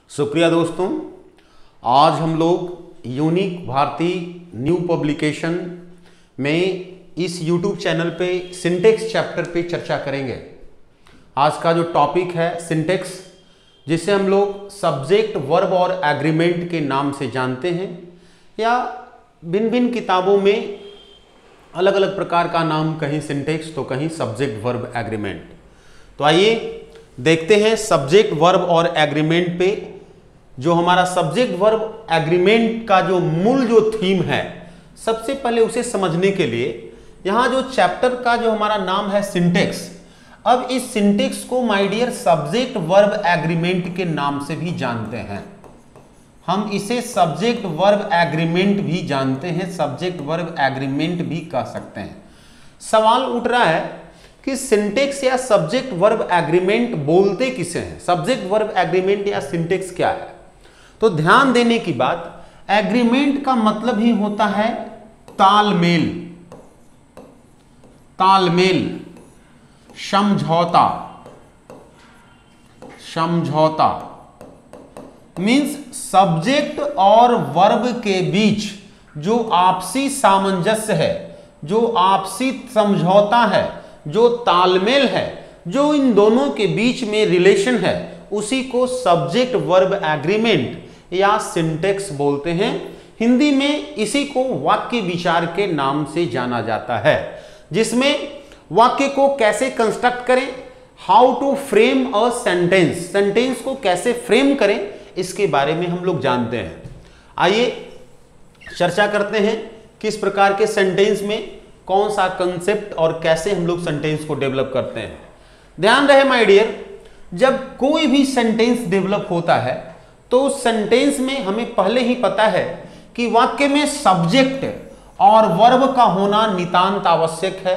शुक्रिया दोस्तों। आज हम लोग यूनिक भारती न्यू पब्लिकेशन में इस YouTube चैनल पे सिंटेक्स चैप्टर पे चर्चा करेंगे। आज का जो टॉपिक है सिंटेक्स, जिसे हम लोग सब्जेक्ट वर्ब और एग्रीमेंट के नाम से जानते हैं, या भिन्न भिन्न किताबों में अलग अलग प्रकार का नाम, कहीं सिंटेक्स तो कहीं सब्जेक्ट वर्ब एग्रीमेंट। तो आइए देखते हैं सब्जेक्ट वर्ब और एग्रीमेंट पे। जो हमारा सब्जेक्ट वर्ब एग्रीमेंट का जो मूल जो थीम है, सबसे पहले उसे समझने के लिए यहाँ जो चैप्टर का जो हमारा नाम है सिंटेक्स, अब इस सिंटेक्स को my dear subject verb agreement के नाम से भी जानते हैं। हम इसे सब्जेक्ट वर्ब एग्रीमेंट भी जानते हैं, सब्जेक्ट वर्ब एग्रीमेंट भी कह सकते हैं। सवाल उठ रहा है कि सिंटेक्स या सब्जेक्ट वर्ब एग्रीमेंट बोलते किसे हैं, सब्जेक्ट वर्ब एग्रीमेंट या सिंटेक्स क्या है। तो ध्यान देने की बात, एग्रीमेंट का मतलब ही होता है तालमेल, तालमेल, समझौता, समझौता मीन्स सब्जेक्ट और वर्ब के बीच जो आपसी सामंजस्य है, जो आपसी समझौता है, जो तालमेल है, जो इन दोनों के बीच में रिलेशन है, उसी को सब्जेक्ट वर्ब एग्रीमेंट या सिंटेक्स बोलते हैं। हिंदी में इसी को वाक्य विचार के नाम से जाना जाता है, जिसमें वाक्य को कैसे कंस्ट्रक्ट करें, how to frame a sentence, sentence को कैसे फ्रेम करें, इसके बारे में हम लोग जानते हैं। आइए चर्चा करते हैं किस प्रकार के सेंटेंस में कौन सा कंसेप्ट और कैसे हम लोग सेंटेंस को डेवलप करते हैं। ध्यान रहे माय डियर, जब कोई भी सेंटेंस डेवलप होता है तो उस सेंटेंस में हमें पहले ही पता है कि वाक्य में सब्जेक्ट और वर्ब का होना नितांत आवश्यक है।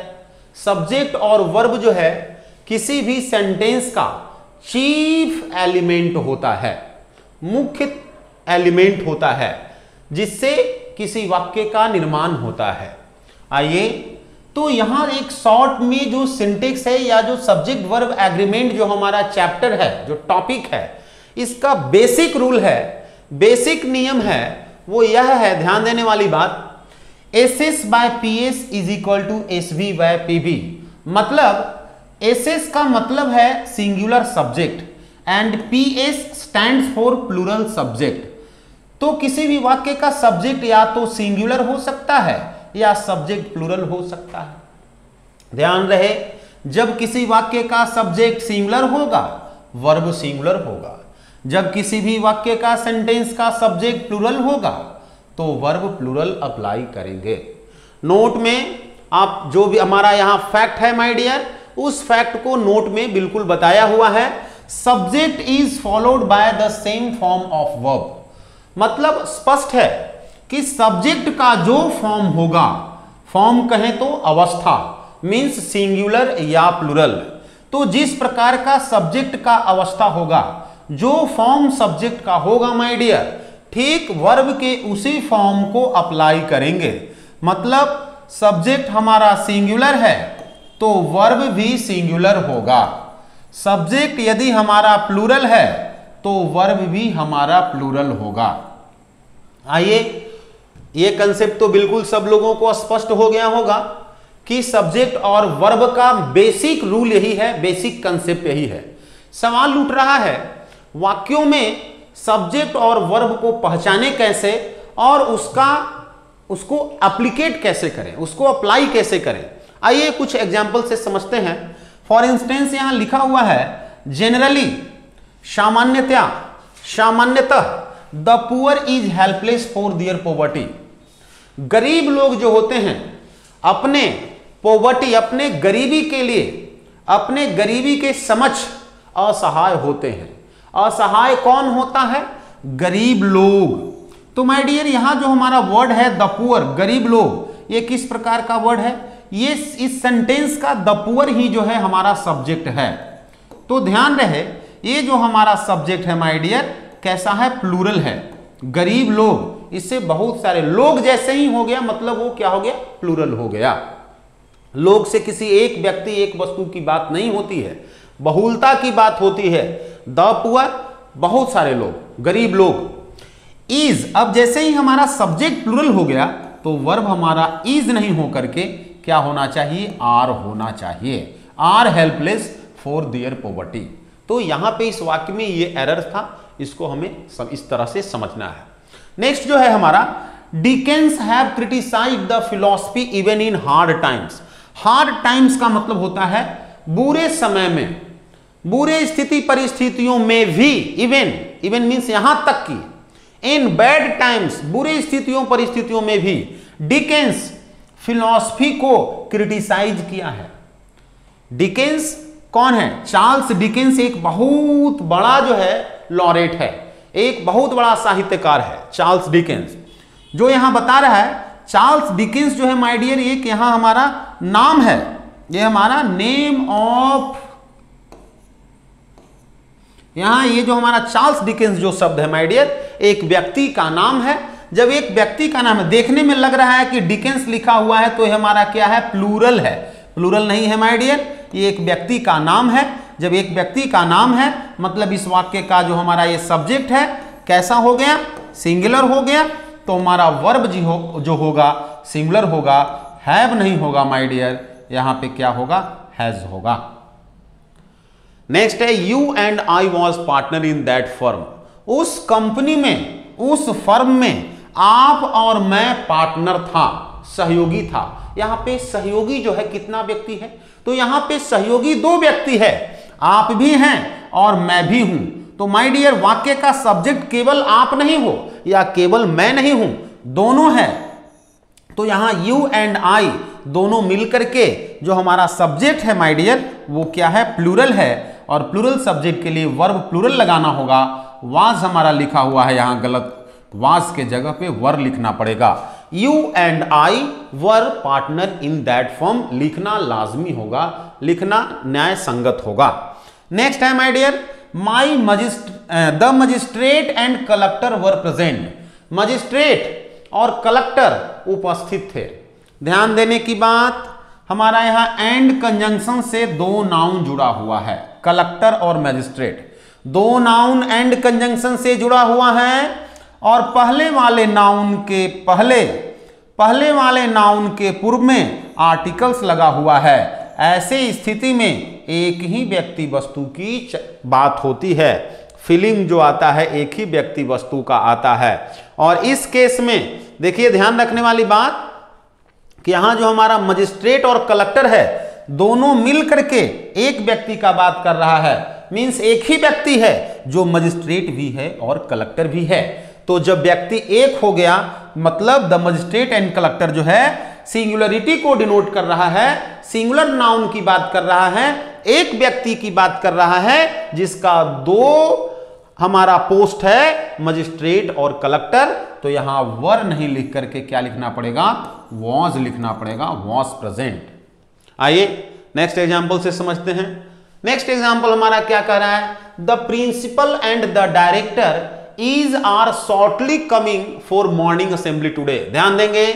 सब्जेक्ट और वर्ब जो है किसी भी सेंटेंस का चीफ एलिमेंट होता है, मुख्य एलिमेंट होता है, जिससे किसी वाक्य का निर्माण होता है। आइए तो यहां एक शॉर्ट में जो सिंटेक्स है या जो सब्जेक्ट वर्ब एग्रीमेंट जो हमारा चैप्टर है, जो टॉपिक है, इसका बेसिक रूल है, बेसिक नियम है, वो यह है, ध्यान देने वाली बात, SS by PS is equal to SV by PB। मतलब SS का मतलब है singular subject and PS stands for plural subject. तो किसी भी वाक्य का सब्जेक्ट या तो सिंगुलर हो सकता है या सब्जेक्ट प्लूरल हो सकता है। ध्यान रहे, जब किसी वाक्य का सब्जेक्ट सिंगुलर होगा, वर्ब सिंगुलर होगा। जब किसी भी वाक्य का सेंटेंस का सब्जेक्ट प्लूरल होगा तो वर्ब प्लूरल अप्लाई करेंगे। नोट में आप जो भी हमारा यहां फैक्ट है माय डियर, उस फैक्ट को नोट में बिल्कुल बताया हुआ है, subject is followed by the same form of verb. मतलब स्पष्ट है कि सब्जेक्ट का जो फॉर्म होगा, फॉर्म कहें तो अवस्था, मींस सिंगुलर या प्लूरल, तो जिस प्रकार का सब्जेक्ट का अवस्था होगा, जो फॉर्म सब्जेक्ट का होगा माय डियर, ठीक वर्ब के उसी फॉर्म को अप्लाई करेंगे। मतलब सब्जेक्ट हमारा सिंगुलर है तो वर्ब भी सिंगुलर होगा। सब्जेक्ट यदि हमारा प्लूरल है तो वर्ब भी हमारा प्लूरल होगा। आइए, ये कंसेप्ट तो बिल्कुल सब लोगों को स्पष्ट हो गया होगा कि सब्जेक्ट और वर्ब का बेसिक रूल यही है, बेसिक कंसेप्ट यही है। सवाल उठ रहा है, वाक्यों में सब्जेक्ट और वर्ब को पहचाने कैसे और उसको एप्लीकेट कैसे करें, उसको अप्लाई कैसे करें। आइए कुछ एग्जांपल से समझते हैं। फॉर इंस्टेंस यहां लिखा हुआ है जनरली, सामान्यतः, सामान्यतः the poor is helpless for their poverty. गरीब लोग जो होते हैं अपने पॉवर्टी, अपने गरीबी के लिए, अपने गरीबी के समक्ष असहाय होते हैं। असहाय कौन होता है? गरीब लोग। तो माय डियर यहां जो हमारा वर्ड है द पुअर, गरीब लोग, ये किस प्रकार का वर्ड है? ये इस सेंटेंस का द पुअर ही जो है हमारा सब्जेक्ट है। तो ध्यान रहे, ये जो हमारा सब्जेक्ट है माय डियर कैसा है? प्लूरल है। गरीब लोग, इससे बहुत सारे लोग जैसे ही हो गया, मतलब वो क्या हो गया? प्लूरल हो गया। लोग से किसी एक व्यक्ति, एक वस्तु की बात नहीं होती है, बहुलता की बात होती है। द पुअर बहुत सारे लोग, गरीब लोग। इज, अब जैसे ही हमारा सब्जेक्ट प्लूरल हो गया तो वर्ब हमारा इज नहीं हो करके क्या होना चाहिए, आर होना चाहिए। Are helpless for their poverty. तो यहां पे इस वाक्य में ये एरर था, इसको हमें इस तरह से समझना है। नेक्स्ट जो है हमारा, Dickens have criticised the philosophy even in hard times. Hard times का मतलब होता है बुरे समय में, बुरे स्थिति परिस्थितियों में भी, इवन मीन्स यहां तक कि इन बैड टाइम्स, बुरे स्थितियों परिस्थितियों में भी डिकेंस फिलॉसफी को क्रिटिसाइज किया है। डिकेंस कौन है? चार्ल्स डिकेंस एक बहुत बड़ा जो है लॉरेट है, एक बहुत बड़ा साहित्यकार है चार्ल्स डिकेंस। जो यहां बता रहा है चार्ल्स डिकेंस जो है माय डियर, एक यहां हमारा नाम है, ये हमारा नेम ऑफ, यहां ये जो हमारा चार्ल्स डिकेंस जो शब्द है माय डियर, एक व्यक्ति का नाम है। जब एक व्यक्ति का नाम है, देखने में लग रहा है कि डिकेंस लिखा हुआ है तो ये हमारा क्या है, प्लूरल है। प्लूरल नहीं है माय डियर, ये एक व्यक्ति का नाम है। जब एक व्यक्ति का नाम है मतलब इस वाक्य का जो हमारा ये सब्जेक्ट है कैसा हो गया, सिंगुलर हो गया। तो हमारा वर्ब जो होगा सिंगुलर होगा, हैव नहीं होगा माय डियर, यहां पे क्या होगा, हैज होगा। नेक्स्ट है, you and I was partner in that firm. उस कंपनी में, उस फर्म में आप और मैं पार्टनर था, सहयोगी था। यहां पे सहयोगी जो है कितना व्यक्ति है, तो यहां पे सहयोगी दो व्यक्ति है, आप भी हैं और मैं भी हूं। तो माय डियर वाक्य का सब्जेक्ट केवल आप नहीं हो या केवल मैं नहीं हूं, दोनों है। तो यहां यू एंड आई दोनों मिलकर के जो हमारा सब्जेक्ट है माय डियर वो क्या है, प्लूरल है। और प्लूरल सब्जेक्ट के लिए वर्ब प्लूरल लगाना होगा। वाज हमारा लिखा हुआ है यहां गलत, वाज के जगह पे वर लिखना पड़ेगा। You and I were partner in that firm लिखना लाजमी होगा, लिखना न्याय संगत होगा। नेक्स्ट है my dear, the magistrate and collector were present. Magistrate और कलेक्टर उपस्थित थे। ध्यान देने की बात, हमारा यहां एंड कंजंक्शन से दो नाउन जुड़ा हुआ है, कलेक्टर और मजिस्ट्रेट, दो नाउन एंड कंजंक्शन से जुड़ा हुआ है। और पहले वाले नाउन के पूर्व में आर्टिकल्स लगा हुआ है। ऐसे स्थिति में एक ही व्यक्ति वस्तु की बात होती है, फीलिंग जो आता है एक ही व्यक्ति वस्तु का आता है। और इस केस में देखिए ध्यान रखने वाली बात कि यहां जो हमारा मजिस्ट्रेट और कलेक्टर है दोनों मिल करके एक व्यक्ति का बात कर रहा है, मींस एक ही व्यक्ति है जो मजिस्ट्रेट भी है और कलेक्टर भी है। तो जब व्यक्ति एक हो गया मतलब द मजिस्ट्रेट एंड कलेक्टर जो है सिंगुलरिटी को डिनोट कर रहा है, सिंगुलर नाउन की बात कर रहा है, एक व्यक्ति की बात कर रहा है जिसका दो हमारा पोस्ट है, मजिस्ट्रेट और कलेक्टर। तो यहां वर नहीं लिख करके क्या लिखना पड़ेगा, वॉज लिखना पड़ेगा, वॉज प्रेजेंट। आइए नेक्स्ट एग्जांपल से समझते हैं। नेक्स्ट एग्जांपल हमारा क्या कह रहा है, the principal and the director is are shortly coming for morning assembly today. ध्यान देंगे,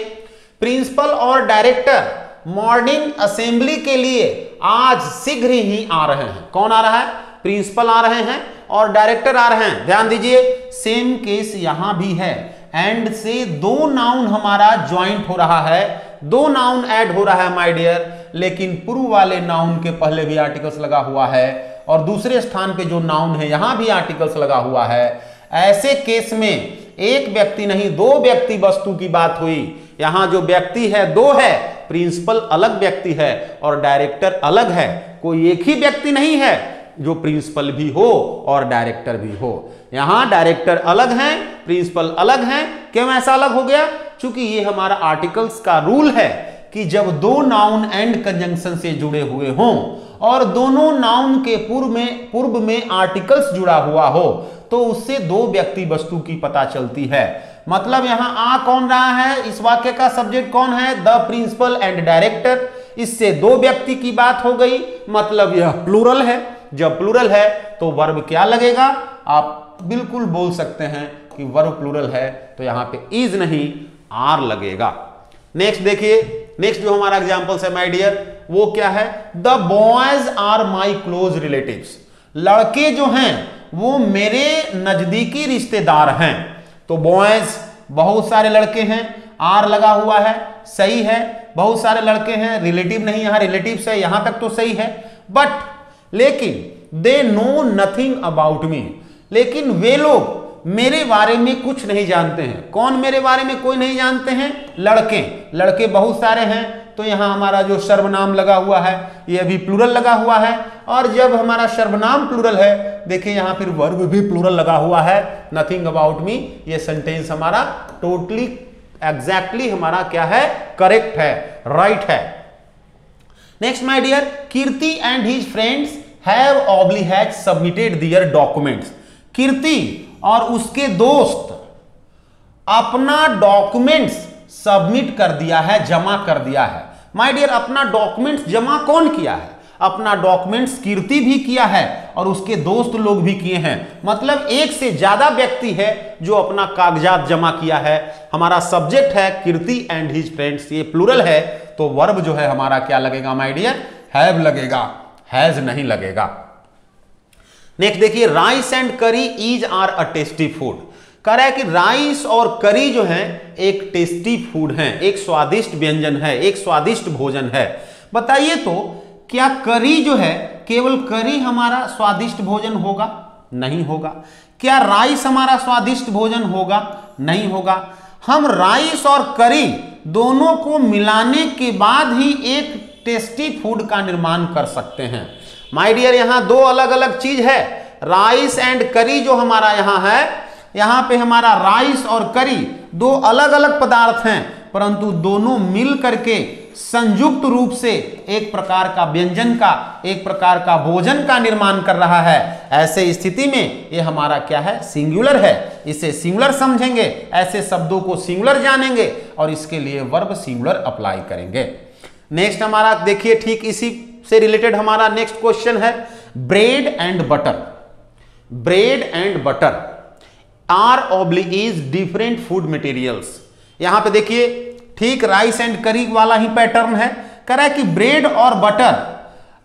प्रिंसिपल और डायरेक्टर मॉर्निंग असेंबली के लिए आज शीघ्र ही आ रहे हैं। कौन आ रहा है, प्रिंसिपल आ रहे हैं और डायरेक्टर आ रहे हैं। ध्यान दीजिए सेम केस यहां भी है, एंड से दो नाउन हमारा ज्वाइंट हो रहा है, दो नाउन ऐड हो रहा है माय डियर, लेकिन पूर्व वाले नाउन के पहले भी आर्टिकल्स लगा हुआ है और दूसरे स्थान पे जो नाउन है यहां भी आर्टिकल्स लगा हुआ है। ऐसे केस में एक व्यक्ति नहीं दो व्यक्ति वस्तु की बात हुई। यहां जो व्यक्ति है दो है, प्रिंसिपल अलग व्यक्ति है और डायरेक्टर अलग है, कोई एक ही व्यक्ति नहीं है जो प्रिंसिपल भी हो और डायरेक्टर भी हो। यहां डायरेक्टर अलग हैं, प्रिंसिपल अलग हैं। क्यों ऐसा अलग हो गया, क्योंकि ये हमारा आर्टिकल्स का रूल है कि जब दो नाउन एंड कंजंक्शन से जुड़े हुए हों और दोनों नाउन के पूर्व में आर्टिकल्स जुड़ा हुआ हो तो उससे दो व्यक्ति वस्तु की पता चलती है। मतलब यहां आ कौन रहा है, इस वाक्य का सब्जेक्ट कौन है, द प्रिंसिपल एंड डायरेक्टर। इससे दो व्यक्ति की बात हो गई, मतलब यह प्लूरल है। जब प्लूरल है तो वर्ब क्या लगेगा, आप बिल्कुल बोल सकते हैं कि वर्ब प्लूरल है तो यहां पे इज नहीं आर लगेगा। नेक्स्ट देखिए, नेक्स्ट जो हमारा एग्जांपल्स है माय डियर वो क्या है, the boys are my close relatives. लड़के जो हैं वो मेरे नजदीकी रिश्तेदार हैं। तो बॉयज बहुत सारे लड़के हैं, आर लगा हुआ है, सही है। बहुत सारे लड़के हैं, रिलेटिव नहीं, यहां रिलेटिव से, यहां तक तो सही है। बट लेकिन they know nothing about me, लेकिन वे लोग मेरे बारे में कुछ नहीं जानते हैं। कौन मेरे बारे में कोई नहीं जानते हैं? लड़के। लड़के बहुत सारे हैं, तो यहां हमारा जो सर्वनाम लगा हुआ है ये अभी प्लूरल लगा हुआ है। और जब हमारा सर्वनाम प्लूरल है, देखिए यहां फिर वर्ब भी प्लूरल लगा हुआ है, नथिंग अबाउट मी। ये सेंटेंस हमारा टोटली एग्जैक्टली हमारा क्या है? करेक्ट है, राइट है। Next my dear, Kirti and his friends have has submitted their documents. Kirti और उसके दोस्त अपना डॉक्यूमेंट्स सबमिट कर दिया है, जमा कर दिया है। माय डियर, अपना डॉक्यूमेंट्स जमा कौन किया है? अपना डॉक्यूमेंट्स कीर्ति भी किया है और उसके दोस्त लोग भी किए हैं। मतलब एक से ज्यादा व्यक्ति है जो अपना कागजात जमा किया है। हमारा सब्जेक्ट है कीर्ति एंड हिज फ्रेंड्स, ये प्लूरल है, तो वर्ब जो है हमारा क्या लगेगा माय डियर? हैव लगेगा, हैज नहीं लगेगा। नेक्स्ट देखिए, rice and curry is are a tasty food. कह रहा है कि राइस और करी जो है एक टेस्टी फूड है, एक स्वादिष्ट व्यंजन है, एक स्वादिष्ट भोजन है। बताइए तो क्या करी जो है, केवल करी हमारा स्वादिष्ट भोजन होगा? नहीं होगा। क्या राइस हमारा स्वादिष्ट भोजन होगा? नहीं होगा। हम राइस और करी दोनों को मिलाने के बाद ही एक टेस्टी फूड का निर्माण कर सकते हैं। माय डियर, यहां दो अलग अलग चीज है। राइस एंड करी जो हमारा यहां है, यहां पे हमारा राइस और करी दो अलग अलग पदार्थ हैं, परंतु दोनों मिल करके संयुक्त रूप से एक प्रकार का व्यंजन का, एक प्रकार का भोजन का निर्माण कर रहा है। ऐसे स्थिति में ये हमारा क्या है? सिंगुलर है। इसे सिंगुलर समझेंगे, ऐसे शब्दों को सिंगुलर जानेंगे और इसके लिए वर्ब सिंगुलर अप्लाई करेंगे। नेक्स्ट हमारा देखिए, ठीक इसी से रिलेटेड हमारा नेक्स्ट क्वेश्चन है, bread and butter. Bread and butter are is different food materials. यहां पे देखिए ठीक राइस एंड करी वाला ही पैटर्न है। कह रहा है कि ब्रेड और बटर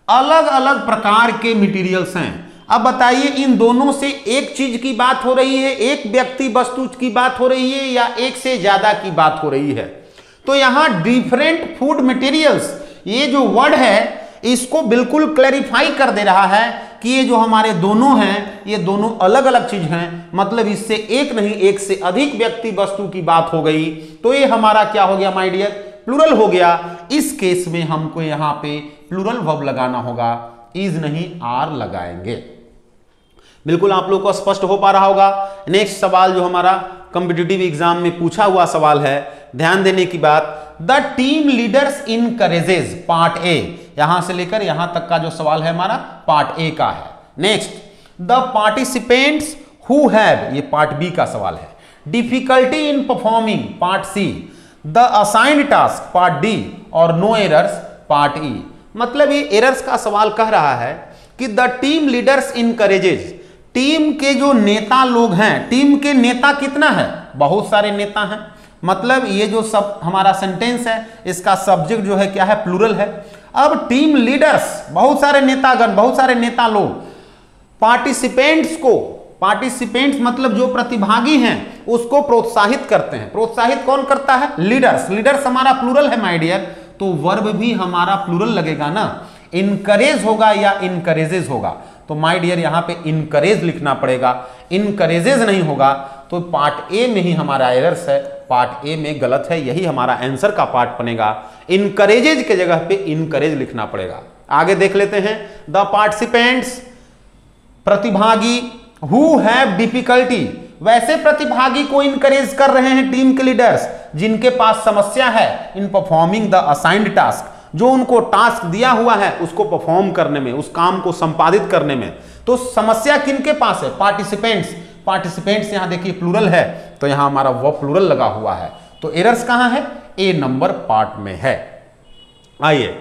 अलग अलग प्रकार के मटेरियल्स हैं। अब बताइए इन दोनों से एक चीज की बात हो रही है, एक व्यक्ति वस्तु की बात हो रही है, या एक से ज्यादा की बात हो रही है? तो यहां डिफरेंट फूड मटेरियल्स, ये जो वर्ड है इसको बिल्कुल क्लैरिफाई कर दे रहा है कि ये जो हमारे दोनों हैं ये दोनों अलग अलग चीज हैं। मतलब इससे एक नहीं, एक से अधिक व्यक्ति वस्तु की बात हो गई, तो ये हमारा क्या हो गया माय डियर? प्लूरल हो गया। इस केस में हमको यहां पे प्लूरल वर्ब लगाना होगा, इज नहीं आर लगाएंगे। बिल्कुल आप लोग को स्पष्ट हो पा रहा होगा। नेक्स्ट सवाल जो हमारा कॉम्पिटिटिव एग्जाम में पूछा हुआ सवाल है, ध्यान देने की बात, the team leaders encourages, part A, यहां से लेकर यहां तक का जो सवाल है हमारा पार्ट ए का है। Next, the participants who have, ये पार्ट बी का सवाल है, difficulty in performing, part C, the assigned task, part D, और नो एरर्स, पार्ट ई। मतलब ये एरर्स का सवाल कह रहा है कि the team leaders encourages, team के जो नेता लोग हैं, टीम के नेता कितना है? बहुत सारे नेता हैं। मतलब ये जो सब हमारा सेंटेंस है इसका सब्जेक्ट जो है क्या है? प्लूरल है। अब टीम लीडर्स, बहुत सारे नेतागण, बहुत सारे नेता लोग, पार्टिसिपेंट्स को, पार्टिसिपेंट्स मतलब जो प्रतिभागी हैं उसको प्रोत्साहित करते हैं। प्रोत्साहित कौन करता है? लीडर्स। लीडर्स हमारा प्लूरल है माय डियर, तो वर्ब भी हमारा प्लूरल लगेगा ना। इनकरेज होगा या इनकरेजेस होगा? तो माय डियर यहां पे इनकरेज लिखना पड़ेगा, इनकरेजेस नहीं होगा। तो पार्ट ए में ही हमारा एरर्स है, पार्ट ए में गलत है, यही हमारा आंसर का पार्ट बनेगा। इनकरेजेज के जगह पे इनकरेज लिखना पड़ेगा। आगे देख लेते हैं, द पार्टिसिपेंट्स, प्रतिभागी, हु हैव डिफिकल्टी, वैसे प्रतिभागी को इनकरेज कर रहे हैं टीम के लीडर्स जिनके पास समस्या है in performing the assigned task, जो उनको टास्क दिया हुआ है उसको परफॉर्म करने में, उस काम को संपादित करने में। तो समस्या किनके पास है? पार्टिसिपेंट्स। पार्टिसिपेंट्स यहां देखिए प्लूरल है, तो यहां हमारा वो प्लूरल लगा हुआ है। तो एरर्स कहां है? ए नंबर पार्ट में है। आइए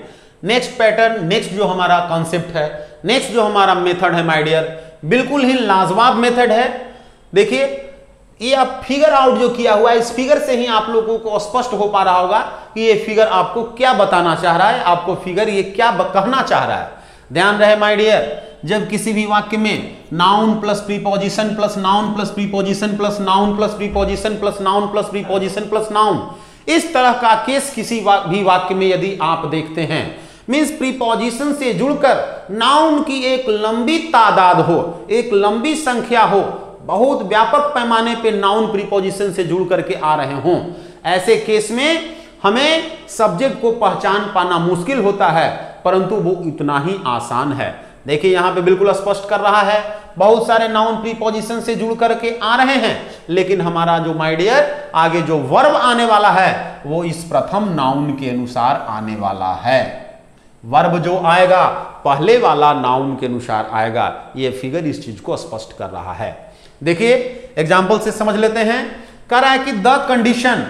नेक्स्ट पैटर्न, नेक्स्ट जो हमारा कॉन्सेप्ट है, नेक्स्ट जो हमारा मेथड है माय डियर, बिल्कुल ही लाजवाब मेथड है। देखिए ये आप फिगर आउट जो किया हुआ है, इस फिगर से ही आप लोगों को स्पष्ट हो पा रहा होगा कि ये फिगर आपको क्या बताना चाह रहा है, आपको फिगर ये क्या कहना चाह रहा है। ध्यान रहे माय डियर, जब किसी भी वाक्य में noun plus preposition plus noun plus preposition plus noun plus preposition plus noun plus preposition plus noun, इस तरह का केस किसी भी वाक्य में यदि आप देखते हैं, मींस प्रीपोजिशन से जुड़कर नाउन की एक लंबी तादाद हो, एक लंबी संख्या हो, बहुत व्यापक पैमाने पे नाउन प्रीपोजिशन से जुड़ करके आ रहे हों, ऐसे केस में हमें सब्जेक्ट को पहचान पाना मुश्किल होता है, परंतु वो इतना ही आसान है। देखिए यहां पे बिल्कुल स्पष्ट कर रहा है, बहुत सारे नाउन प्रीपोजिशन से जुड़ करके आ रहे हैं, लेकिन हमारा जो माय डियर आगे जो वर्ब आने वाला है वो इस प्रथम नाउन के अनुसार आने वाला है। वर्ब जो आएगा पहले वाला नाउन के अनुसार आएगा। ये फिगर इस चीज को स्पष्ट कर रहा है। देखिए एग्जाम्पल से समझ लेते हैं। कह रहा है कि द कंडीशन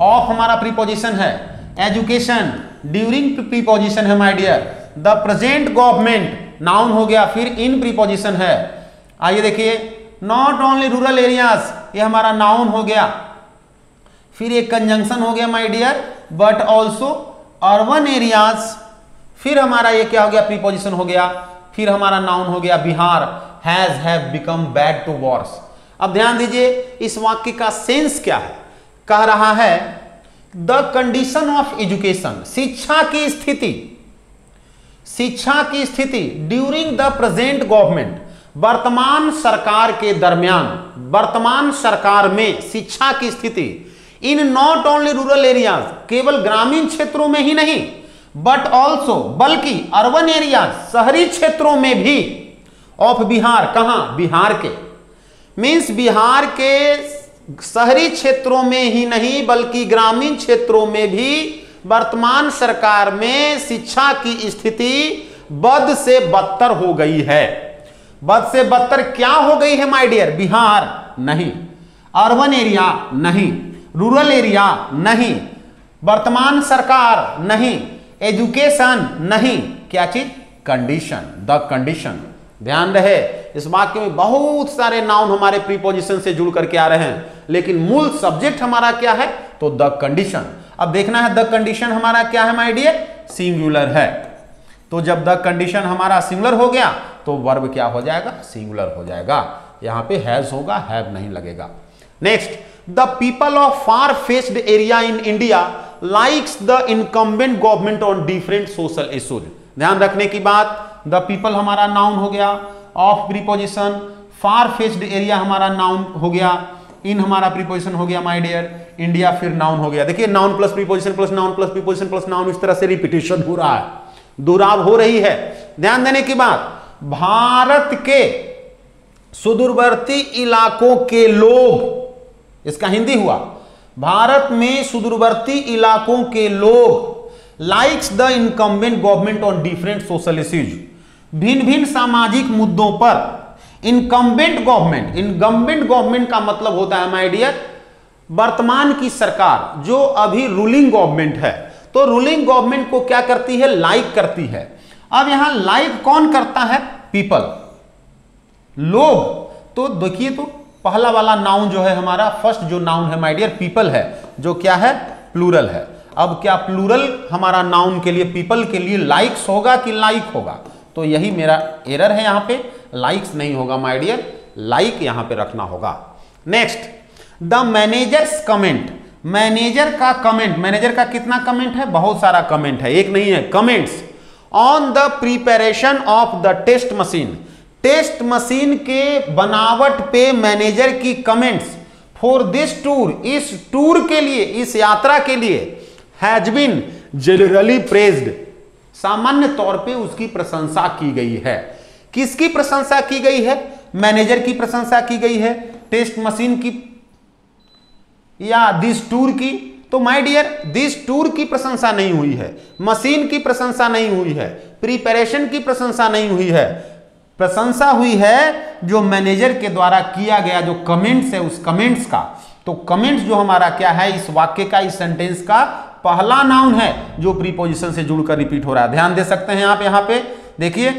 ऑफ हमारा प्रीपोजिशन है एजुकेशन, ड्यूरिंग प्रीपोजिशन है my dear, the present government noun हो गया, फिर इन प्रीपोजिशन है। आइए देखिए, नॉट ओनली रूरल एरियाज, ये हमारा नाउन हो गया, फिर एक कंजंक्शन हो गया my dear, but also urban areas, फिर हमारा ये क्या हो गया, प्रीपोजिशन हो गया, फिर हमारा नाउन हो गया Bihar, has have become bad to worse. अब ध्यान दीजिए इस वाक्य का सेंस क्या है। कह रहा है द कंडीशन ऑफ एजुकेशन, शिक्षा की स्थिति, शिक्षा की स्थिति ड्यूरिंग द प्रेजेंट गवर्नमेंट, वर्तमान सरकार के दरमियान, वर्तमान सरकार में शिक्षा की स्थिति, in not only rural areas, केवल ग्रामीण क्षेत्रों में ही नहीं, बट ऑल्सो बल्कि अर्बन एरियाज, शहरी क्षेत्रों में भी, ऑफ बिहार, कहां, बिहार के, मीन्स बिहार के शहरी क्षेत्रों में ही नहीं बल्कि ग्रामीण क्षेत्रों में भी वर्तमान सरकार में शिक्षा की स्थिति बद से बदतर हो गई है। बद से बदतर क्या हो गई है माय डियर? बिहार नहीं, अर्बन एरिया नहीं, रूरल एरिया नहीं, वर्तमान सरकार नहीं, एजुकेशन नहीं, क्या चीज? Condition, the condition. ध्यान रहे इस वाक्य में बहुत सारे नाउन हमारे प्रीपोजिशन से जुड़ करके आ रहे हैं, लेकिन मूल सब्जेक्ट हमारा क्या है? तो द कंडीशन। अब देखना है द कंडीशन हमारा क्या है माय डियर? सिंगुलर है। तो जब द कंडीशन हमारा सिंगुलर हो गया तो वर्ब क्या हो जाएगा? सिंगुलर हो जाएगा। यहां पे हैज होगा, हैव नहीं लगेगा। Next, the people of far faced area in India likes the incumbent government on different social issues. ध्यान रखने की बात, द पीपल हमारा नाउन हो गया, of preposition, far faced area हमारा नाउन हो गया, इन हमारा प्रीपोजिशन हो गया माय डियर, इंडिया फिर नाउन हो गया। देखिए noun plus preposition plus noun plus preposition plus noun, इस तरह से रिपीटेशन हो रहा है, दोहराव हो रही है। ध्यान देने की बात, भारत के सुदूरवर्ती इलाकों के लोग, इसका हिंदी हुआ, भारत में सुदूरवर्ती इलाकों के लोग likes the incumbent government on different social issues, भिन्न भिन्न सामाजिक मुद्दों पर इनकम्बेंट गवर्नमेंट, इनकम्बेंट गवर्नमेंट का मतलब होता है माय डियर वर्तमान की सरकार, जो अभी रूलिंग गवर्नमेंट है। तो रूलिंग गवर्नमेंट को क्या करती है? लाइक करती है। अब यहां लाइक कौन करता है? पीपल, लोग। तो देखिए, तो पहला वाला नाउन जो है हमारा, फर्स्ट जो नाउन है माय डियर पीपल है, जो क्या है? प्लूरल है। अब क्या प्लूरल हमारा नाउन के लिए, पीपल के लिए लाइक्स होगा कि लाइक होगा? तो यही मेरा एरर है, यहां पे लाइक्स नहीं होगा माय डियर, लाइक यहां पे रखना होगा। Next, the managers comment, manager का कमेंट, मैनेजर का कितना कमेंट है? बहुत सारा कमेंट है, एक नहीं है, comments on the preparation of the test machine, test machine के बनावट पे मैनेजर की कमेंट्स, फॉर दिस टूर, इस टूर के लिए, इस यात्रा के लिए, हैज बीन जनरली प्रेज्ड, सामान्य तौर पे उसकी प्रशंसा की गई है। किसकी प्रशंसा की गई है? मैनेजर की प्रशंसा की गई है, टेस्ट मशीन की या दिस टूर की? तो माय डियर दिस टूर की प्रशंसा नहीं हुई है, मशीन की प्रशंसा नहीं हुई है, प्रिपरेशन की प्रशंसा नहीं हुई है, प्रशंसा हुई है जो मैनेजर के द्वारा किया गया जो कमेंट्स है, उस कमेंट्स का। तो कमेंट्स जो हमारा क्या है, इस वाक्य का, इस सेंटेंस का पहला नाउन है जो प्रीपोजिशन से जुड़कर रिपीट हो रहा है। ध्यान दे सकते हैं आप यहां पे, देखिए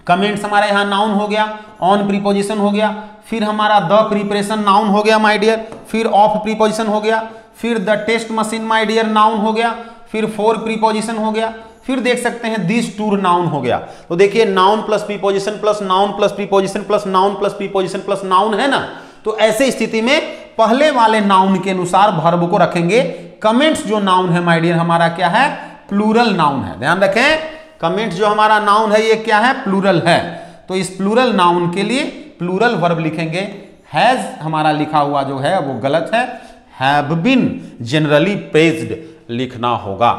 कमेंट्स हमारा यहां नाउन हो गया, ऑन प्रीपोजिशन हो गया, फिर हमारा द प्रिपरेशन नाउन हो गया माय डियर, फिर ऑफ प्रीपोजिशन हो गया, फिर the test machine my dear noun हो गया, फिर फॉर प्रीपोजिशन हो गया, फिर देख सकते हैं दिस टूर नाउन हो गया। तो देखिए noun plus preposition plus noun plus preposition plus noun plus preposition plus noun है ना। तो ऐसे स्थिति में पहले वाले नाउन के अनुसार वर्ब को रखेंगे। कमेंट्स जो नाउन है माय डियर हमारा क्या है, प्लूरल नाउन है। ध्यान रखें, कमेंट्स जो हमारा नाउन है ये क्या है, प्लूरल है। तो इस प्लूरल नाउन के लिए प्लूरल वर्ब लिखेंगे। हैज हमारा लिखा हुआ जो है वो गलत है, हैव बीन जनरली प्रेज्ड लिखना होगा।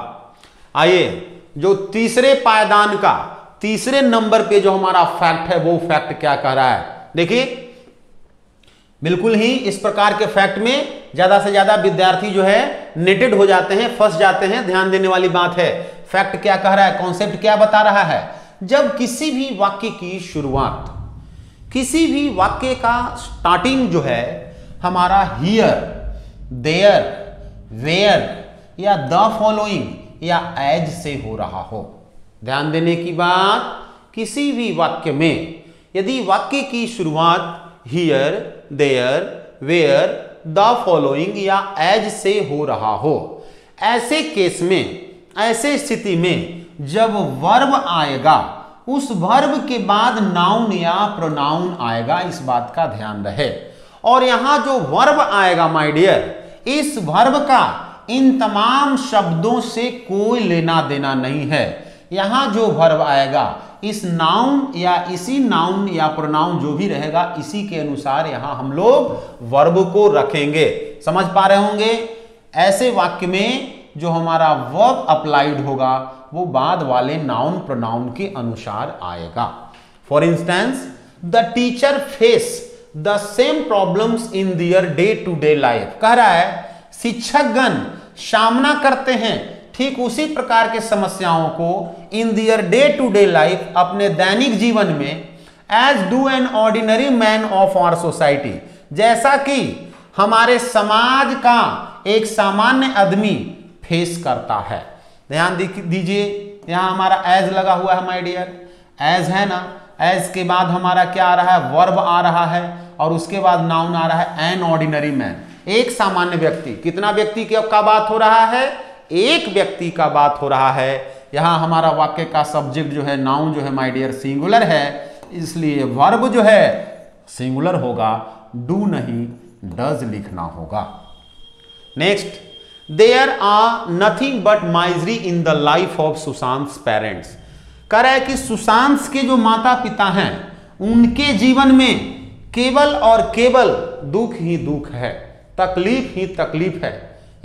आइए जो तीसरे पायदान का तीसरे नंबर पे जो हमारा फैक्ट है वो फैक्ट क्या कह रहा है, देखिए बिल्कुल ही इस प्रकार के फैक्ट में ज्यादा से ज्यादा विद्यार्थी जो है नेटेड हो जाते हैं, फंस जाते हैं। ध्यान देने वाली बात है, फैक्ट क्या कह रहा है, कॉन्सेप्ट क्या बता रहा है। जब किसी भी वाक्य की शुरुआत, किसी भी वाक्य का स्टार्टिंग जो है हमारा हियर, देयर, वेयर या द फॉलोइंग या एज से हो रहा हो। ध्यान देने की बात, किसी भी वाक्य में यदि वाक्य की शुरुआत here, there, where, the following या एज से हो रहा हो, ऐसे केस में, ऐसे स्थिति में जब वर्ब आएगा उस वर्ब के बाद नाउन या प्रोनाउन आएगा, इस बात का ध्यान रहे। और यहां जो वर्ब आएगा माय डियर, इस वर्ब का इन तमाम शब्दों से कोई लेना देना नहीं है। यहां जो वर्ब आएगा इस नाउन या इसी नाउन या प्रोनाउन जो भी रहेगा इसी के अनुसार यहां हम लोग वर्ब को रखेंगे। समझ पा रहे होंगे। ऐसे वाक्य में जो हमारा वर्ब अप्लाइड होगा वो बाद वाले नाउन प्रोनाउन के अनुसार आएगा। For instance, the teacher face the same problems in their day to day life. कह रहा है शिक्षकगण सामना करते हैं ठीक उसी प्रकार के समस्याओं को in their day to day life, अपने दैनिक जीवन में, as do an ordinary man of our society, जैसा कि हमारे समाज का एक सामान्य आदमी फेस करता है। ध्यान दीजिए, यहां हमारा एज लगा हुआ है माय डियर, एज है ना। एज के बाद हमारा क्या आ रहा है, वर्ब आ रहा है और उसके बाद नाउन आ रहा है एन ऑर्डिनरी मैन, एक सामान्य व्यक्ति। कितना व्यक्ति का बात हो रहा है, एक व्यक्ति का बात हो रहा है। यहां हमारा वाक्य का सब्जेक्ट जो है, नाउन जो है माय डियर सिंगुलर है, इसलिए वर्ब जो है सिंगुलर होगा, डू नहीं डज लिखना होगा। Next, there are nothing but misery in the life of Sushant parents. कह रहा है कि सुशांत के जो माता पिता हैं उनके जीवन में केवल और केवल दुख ही दुख है, तकलीफ ही तकलीफ है।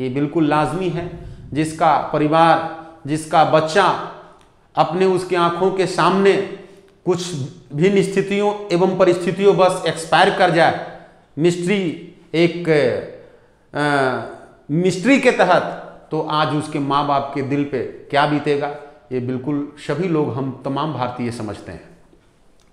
ये बिल्कुल लाजमी है। जिसका परिवार, जिसका बच्चा अपने उसके आंखों के सामने कुछ भिन्न स्थितियों एवं परिस्थितियों बस एक्सपायर कर जाए, मिस्ट्री एक मिस्ट्री के तहत, तो आज उसके माँ बाप के दिल पे क्या बीतेगा, ये बिल्कुल सभी लोग, हम तमाम भारतीय समझते हैं।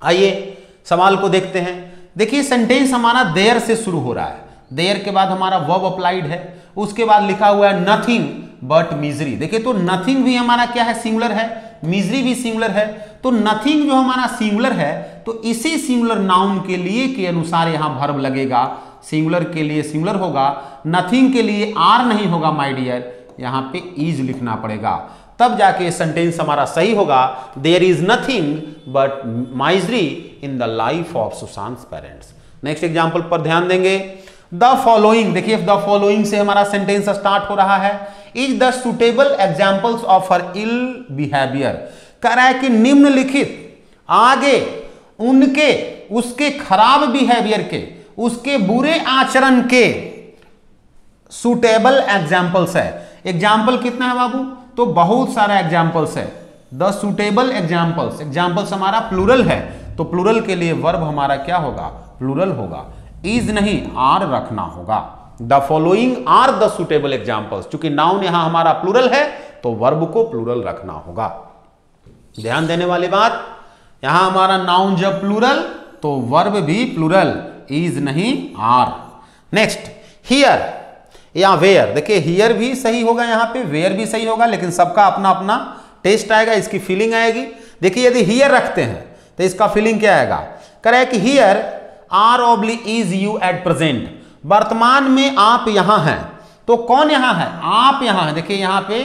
आइए सवाल को देखते हैं। देखिए सेंटेंस हमारा देयर से शुरू हो रहा है, देयर के बाद हमारा वर्ब अप्लाइड है, उसके बाद लिखा हुआ है नथिंग बट मिजरी। देखिए तो नथिंग भी हमारा क्या है, सिंगुलर है, मिजरी भी सिंगुलर है। तो नथिंग जो हमारा सिंगुलर है तो इसी सिंगुलर नाउन के लिए के अनुसार यहां वर्ब लगेगा। सिंगुलर के लिए सिंगुलर होगा, नथिंग के लिए आर नहीं होगा माय डियर, यहां पे इज लिखना पड़ेगा, तब जाके सेंटेंस हमारा सही होगा। There is nothing but misery in the life of Sushant parents. Next example पर ध्यान देंगे। द फॉलोइंग, देखिए द फॉलोइंग से हमारा सेंटेंस स्टार्ट हो रहा है। Is the suitable examples of her ill behaviour. कह रहा है कि निम्नलिखित आगे उनके, उसके खराब बिहेवियर के, उसके बुरे आचरण के सुटेबल एग्जाम्पल्स है। एग्जाम्पल कितना है बाबू, तो बहुत सारा एग्जाम्पल्स है। द सुटेबल एग्जाम्पल्स, एग्जाम्पल्स हमारा प्लूरल है, तो प्लूरल के लिए वर्ब हमारा क्या होगा, प्लूरल होगा, इज नहीं आर रखना होगा। The following are the suitable examples, चूंकि नाउन यहां हमारा प्लूरल है तो वर्ब को प्लूरल रखना होगा। ध्यान देने वाली बात, यहां हमारा नाउन जब प्लूरल तो वर्ब भी प्लूरल, इज नहीं आर। नेक्स्ट, हियर या वेयर। देखिए हियर भी सही होगा, यहां पे वेयर भी सही होगा, लेकिन सबका अपना अपना टेस्ट आएगा, इसकी फीलिंग आएगी। देखिए यदि हियर रखते हैं तो इसका फीलिंग क्या आएगा, करें कि here are oblique is you at present, वर्तमान में आप यहां हैं। तो कौन यहां है, आप यहां है। देखिए यहां पे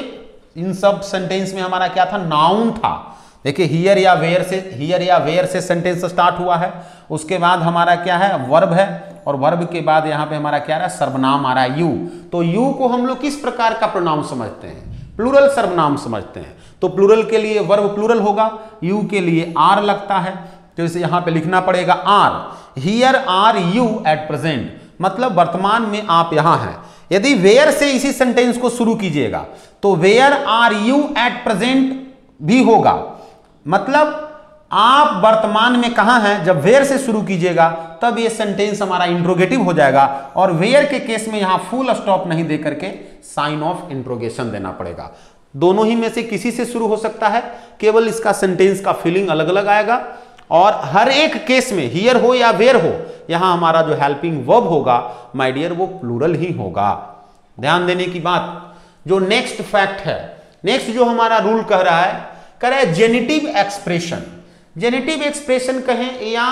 इन सब सेंटेंस में हमारा क्या था, नाउन था। देखिए हियर या वेयर से सेंटेंस स्टार्ट हुआ है, उसके बाद हमारा क्या है, वर्ब है, और वर्ब के बाद यहाँ पे हमारा क्या है, सर्वनाम आ रहा है यू। तो यू को हम लोग किस प्रकार का प्रोनाउन समझते हैं, प्लूरल सर्वनाम समझते हैं। तो प्लूरल के लिए वर्ब प्लूरल होगा, यू के लिए आर लगता है, तो इसे यहाँ पे लिखना पड़ेगा are. Here are you at present, मतलब वर्तमान में आप यहाँ हैं। यदि वेयर से इसी सेंटेंस को शुरू कीजिएगा तो where are you at present भी होगा, मतलब आप वर्तमान में कहां हैं। जब वेयर से शुरू कीजिएगा तब ये सेंटेंस हमारा इंट्रोगेटिव हो जाएगा, और वेयर के केस में यहां फुल स्टॉप नहीं दे करके साइन ऑफ इंट्रोगेशन देना पड़ेगा। दोनों ही में से किसी से शुरू हो सकता है, केवल इसका सेंटेंस का फीलिंग अलग अलग आएगा, और हर एक केस में हियर हो या वेयर हो, यहां हमारा जो हेल्पिंग वर्ब होगा माय डियर वो प्लूरल ही होगा। ध्यान देने की बात, जो नेक्स्ट फैक्ट है, नेक्स्ट जो हमारा रूल कह रहा है जेनिटिव एक्सप्रेशन। जेनिटिव एक्सप्रेशन कहें या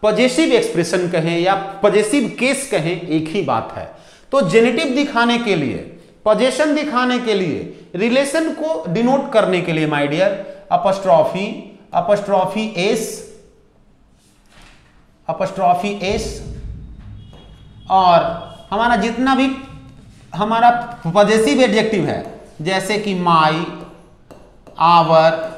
पजेसिव एक्सप्रेशन कहें या पजेसिव केस कहें, एक ही बात है। तो जेनिटिव दिखाने के लिए, पजेशन दिखाने के लिए, रिलेशन को डिनोट करने के लिए माय डियर अपस्ट्रॉफी एस, और हमारा जितना भी हमारा पजेसिव एडजेक्टिव है, जैसे कि माई, आवर,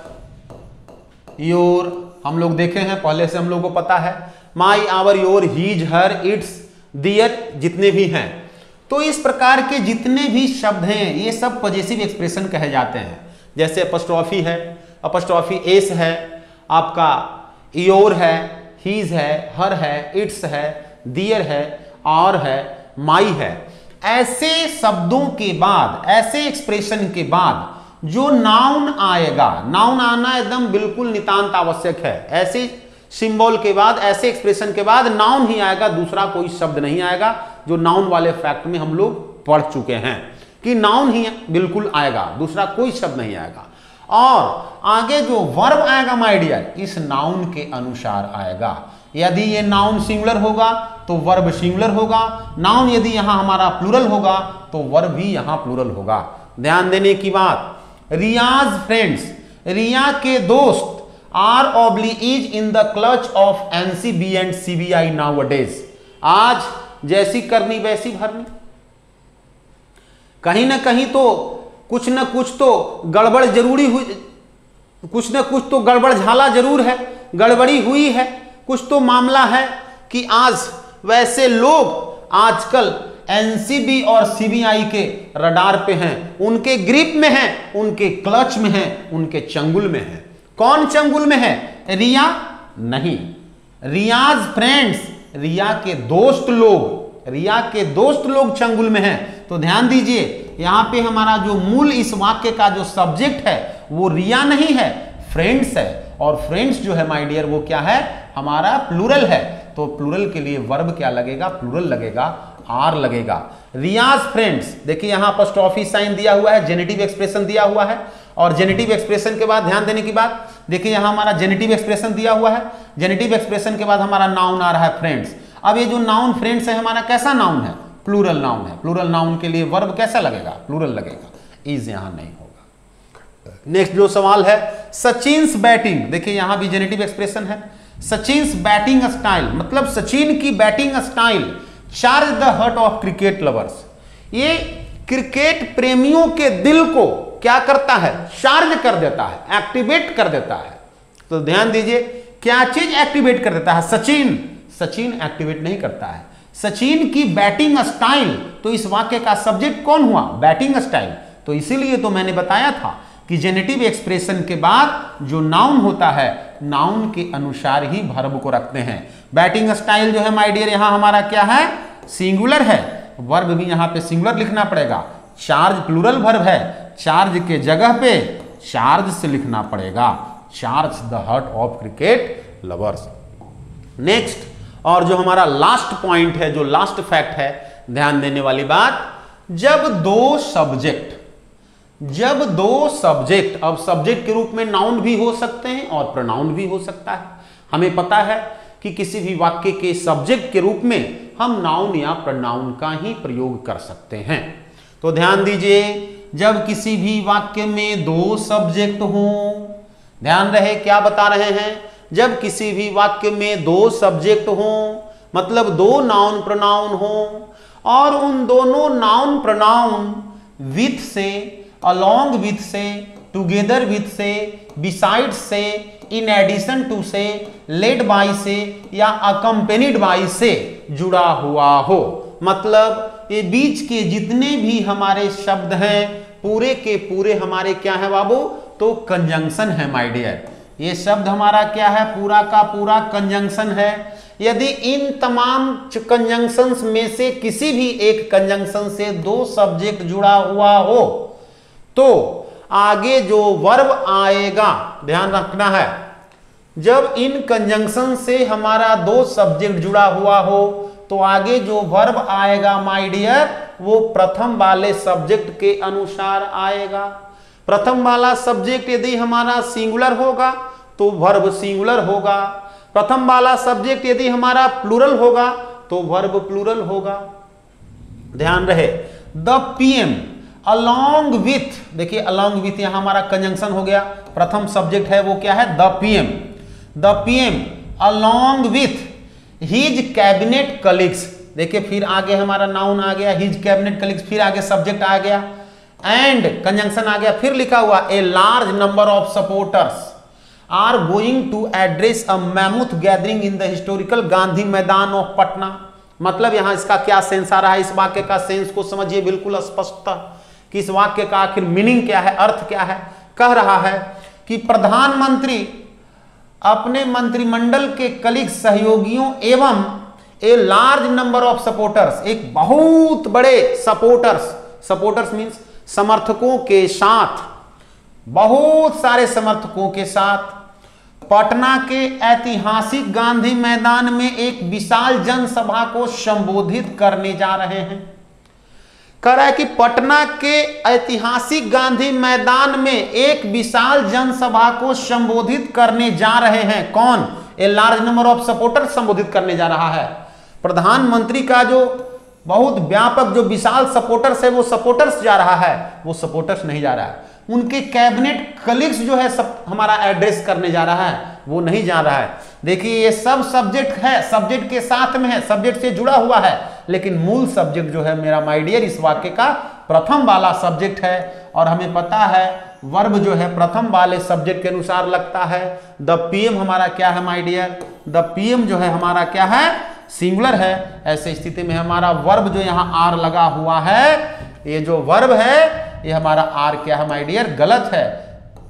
योर, हम लोग देखे हैं पहले से, हम लोग को पता है my, our, your, his, her, its, their, जितने भी हैं। तो इस प्रकार के जितने भी शब्द हैं ये सब पजेसिव एक्सप्रेशन कहे जाते हैं। जैसे अपस्ट्रॉफी है, अपस्ट्रॉफी एस है, आपका योर है, हीज है, हर है, इट्स है, दियर है, और है, माई है। ऐसे शब्दों के बाद, ऐसे एक्सप्रेशन के बाद जो नाउन आएगा, नाउन आना एकदम बिल्कुल नितांत आवश्यक है। ऐसे सिंबल के बाद, ऐसे एक्सप्रेशन के बाद नाउन ही आएगा, दूसरा कोई शब्द नहीं आएगा, जो नाउन वाले फैक्ट में हम लोग पढ़ चुके हैं कि नाउन ही बिल्कुल आएगा, दूसरा कोई शब्द नहीं आएगा। और आगे जो वर्ब आएगा माय डियर, इस नाउन के अनुसार आएगा। यदि ये नाउन सिंगुलर होगा तो वर्ब सिंगुलर होगा, नाउन यदि यहां हमारा प्लूरल होगा तो वर्ब भी यहां प्लूरल होगा। ध्यान देने की बात, रियाज फ्रेंड्स, रिया के दोस्त, are oblique is in the clutch of NCB and CBI nowadays. आज जैसी करनी वैसी भरनी, कहीं ना कहीं तो कुछ न कुछ तो गड़बड़ जरूरी हुई, कुछ न कुछ तो गड़बड़ झाला जरूर है, गड़बड़ी हुई है, कुछ तो मामला है कि आज वैसे लोग आजकल एनसीबी और सीबीआई के रडार पे हैं, उनके ग्रिप में हैं, उनके क्लच में हैं, उनके चंगुल में हैं। कौन चंगुल में है? रिया नहीं, रियाज फ्रेंड्स, रिया के दोस्त लोग, रिया के दोस्त लोग चंगुल में हैं। तो ध्यान दीजिए, यहां पे हमारा जो मूल इस वाक्य का जो सब्जेक्ट है वो रिया नहीं है, फ्रेंड्स है। और फ्रेंड्स जो है माय डियर वो क्या है, हमारा प्लूरल है। तो प्लूरल के लिए वर्ब क्या लगेगा, प्लूरल लगेगा, आर लगेगा। रियाज फ्रेंड्स, देखिए यहां अपॉस्ट्रोफी साइन दिया हुआ है, जेनेटिव एक्सप्रेशन दिया हुआ है, और जेनेटिव एक्सप्रेशन के बाद ध्यान देने की बात, देखिए यहां हमारा जेनेटिव एक्सप्रेशन दिया हुआ है, जेनेटिव एक्सप्रेशन के बाद हमारा नाउन आ रहा है फ्रेंड्स। अब ये जो नाउन फ्रेंड्स है हमारा कैसा नाउन है, प्लूरल नाउन है। प्लूरल नाउन के लिए वर्ब कैसा लगेगा, प्लूरल लगेगा, इज यहां नहीं होगा। नेक्स्ट जो सवाल है, सचिन्स बैटिंग, देखिए यहां भी जेनेटिव एक्सप्रेशन है। सचिन्स बैटिंग स्टाइल, मतलब सचिन की batting style charge the heart of cricket lovers, ये क्रिकेट प्रेमियों के दिल को क्या करता है, चार्ज कर देता है, एक्टिवेट कर देता है। तो ध्यान दीजिए, क्या चीज एक्टिवेट कर देता है, सचिन, सचिन एक्टिवेट नहीं करता है। सचिन की बैटिंग स्टाइल, तो इस वाक्य का सब्जेक्ट कौन हुआ, बैटिंग स्टाइल। तो इसीलिए तो मैंने बताया था कि जेनेटिव एक्सप्रेशन के बाद जो नाउन होता है, नाउन के अनुसार ही वर्ब को रखते हैं। बैटिंग स्टाइल जो है माय डियर यहां हमारा क्या है, सिंगुलर है, वर्ब भी यहां पे सिंगुलर लिखना पड़ेगा। चार्ज प्लूरल वर्ब है, चार्ज के जगह पे चार्ज से लिखना पड़ेगा, charge the heart of cricket lovers. Next, और जो हमारा लास्ट पॉइंट है, जो लास्ट फैक्ट है, ध्यान देने वाली बात, जब दो सब्जेक्ट, अब सब्जेक्ट के रूप में नाउन भी हो सकते हैं और प्रोनाउन भी हो सकता है। हमें पता है कि किसी भी वाक्य के सब्जेक्ट के रूप में हम नाउन या प्रोनाउन का ही प्रयोग कर सकते हैं। तो ध्यान दीजिए, जब किसी भी वाक्य में दो सब्जेक्ट हों, ध्यान रहे क्या बता रहे हैं, जब किसी भी वाक्य में दो सब्जेक्ट हों, मतलब दो नाउन प्रोनाउन हों, और उन दोनों नाउन प्रोनाउन विथ से, अलोंग विथ से, टुगेदर विथ से, बिसाइड से, इन एडिशन टू से, लेड बाय से या अकम्पेनिड बाय से जुड़ा हुआ हो। मतलब ये बीच के जितने भी हमारे शब्द हैं पूरे के पूरे हमारे क्या है बाबू, तो कंजंक्शन है माय डियर। ये शब्द हमारा क्या है, पूरा का पूरा कंजंक्शन है। यदि इन तमाम कंजंक्शंस में से किसी भी एक कंजंक्शन से दो सब्जेक्ट जुड़ा हुआ हो तो आगे जो वर्ब आएगा, ध्यान रखना है, जब इन कंजंक्शन से हमारा दो सब्जेक्ट जुड़ा हुआ हो तो आगे जो वर्ब आएगा माय डियर वो प्रथम वाले सब्जेक्ट के अनुसार आएगा। प्रथम वाला सब्जेक्ट यदि हमारा सिंगुलर होगा तो वर्ब सिंगुलर होगा। प्रथम वाला सब्जेक्ट यदि हमारा प्लूरल होगा तो वर्ब प्लूरल होगा। ध्यान रहे, द पीएम अलोंग विथ, देखिए अलोंग विथ यहां हमारा कंजंक्शन हो गया। प्रथम सब्जेक्ट है वो क्या है, the PM. The PM along with his cabinet colleagues, देखिए फिर आगे हमारा नाउन आ गया, हिज कैबिनेट कलीग्स, फिर आगे सब्जेक्ट आ गया एंड कंजंक्शन आ गया, फिर लिखा हुआ a large number of supporters are going to address a mammoth gathering in the historical Gandhi Maidan of Patna. मतलब यहां इसका क्या सेंस आ रहा है, इस वाक्य का सेंस को समझिए बिल्कुल स्पष्टता कि इस वाक्य का आखिर मीनिंग क्या है, अर्थ क्या है। कह रहा है कि प्रधानमंत्री अपने मंत्रिमंडल के कलीग सहयोगियों एवं ए लार्ज नंबर ऑफ सपोर्टर्स, एक बहुत बड़े सपोर्टर्स, सपोर्टर्स मींस समर्थकों के साथ, बहुत सारे समर्थकों के साथ पटना के ऐतिहासिक गांधी मैदान में एक विशाल जनसभा को संबोधित करने जा रहे हैं। कह रहा है कि पटना के ऐतिहासिक गांधी मैदान में एक विशाल जनसभा को संबोधित करने जा रहे हैं। कौन, ए लार्ज नंबर ऑफ सपोर्टर्स संबोधित करने जा रहा है। प्रधानमंत्री का जो बहुत व्यापक जो विशाल सपोर्टर्स है वो सपोर्टर्स जा रहा है, वो सपोर्टर्स नहीं जा रहा है। उनके कैबिनेट कलीग्स जो है सब हमारा एड्रेस करने जा रहा है, वो नहीं जा रहा है। देखिए ये सब सब्जेक्ट है, सब्जेक्ट के साथ में है, सब्जेक्ट से जुड़ा हुआ है, लेकिन मूल सब्जेक्ट जो है मेरा माय डियर इस वाक्य का प्रथम वाला सब्जेक्ट है। और हमें पता है वर्ब जो है प्रथम वाले सब्जेक्ट के अनुसार लगता है। द पीएम हमारा क्या है माय डियर, द पीएम जो है हमारा क्या है, सिंगुलर है। ऐसे स्थिति में हमारा वर्ब जो यहाँ आर लगा हुआ है, ये जो वर्ब है ये हमारा आर क्या है माय डियर, गलत है,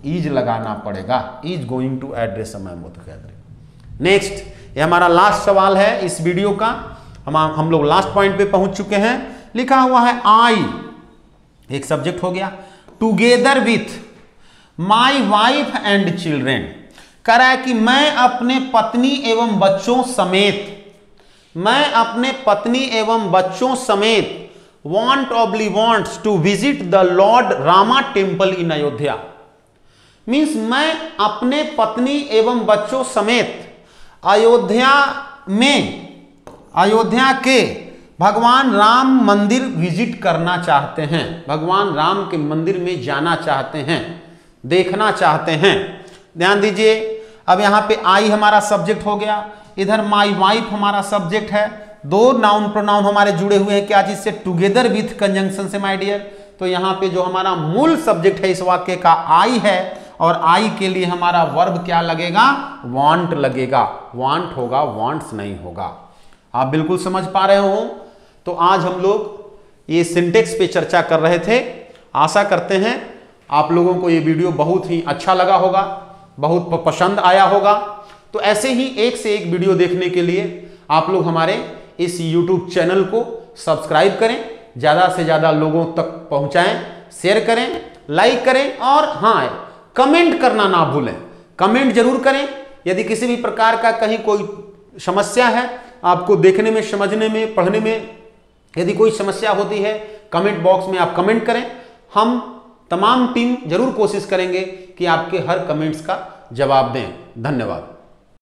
इज लगाना पड़ेगा, is going to address a mammoth gathering. Next, ये हमारा लास्ट सवाल है इस वीडियो का, हम लोग लास्ट पॉइंट पे पहुंच चुके हैं। लिखा हुआ है आई, एक सब्जेक्ट हो गया, together with my wife and children. कह रहा है कि मैं अपने पत्नी एवं बच्चों समेत, मैं अपने पत्नी एवं बच्चों समेत wants to visit the Lord Rama Temple in Ayodhya। Means मैं अपने पत्नी एवं बच्चों समेत अयोध्या में, अयोध्या के भगवान राम मंदिर विजिट करना चाहते हैं, भगवान राम के मंदिर में जाना चाहते हैं, देखना चाहते हैं। ध्यान दीजिए, अब यहां पे आई हमारा सब्जेक्ट हो गया, इधर माई वाइफ हमारा सब्जेक्ट है, दो नाउन प्रोनाउन हमारे जुड़े हुए हैं क्या चीज से, टुगेदर विथ कंजंक्शन से माय डियर। तो यहाँ पे जो हमारा मूल सब्जेक्ट है इस वाक्य का आई है, और आई के लिए हमारा वर्ब क्या लगेगा, वांट लगेगा, वांट होगा, वांट्स नहीं होगा। आप बिल्कुल समझ पा रहे हो। तो आज हम लोग ये सिंटेक्स पे चर्चा कर रहे थे। आशा करते हैं आप लोगों को ये वीडियो बहुत ही अच्छा लगा होगा, बहुत पसंद आया होगा। तो ऐसे ही एक से एक वीडियो देखने के लिए आप लोग हमारे इस YouTube चैनल को सब्सक्राइब करें, ज़्यादा से ज़्यादा लोगों तक पहुंचाएं, शेयर करें, लाइक करें, और हाँ कमेंट करना ना भूलें, कमेंट जरूर करें। यदि किसी भी प्रकार का कहीं कोई समस्या है, आपको देखने में, समझने में, पढ़ने में यदि कोई समस्या होती है, कमेंट बॉक्स में आप कमेंट करें। हम तमाम टीम जरूर कोशिश करेंगे कि आपके हर कमेंट्स का जवाब दें। धन्यवाद।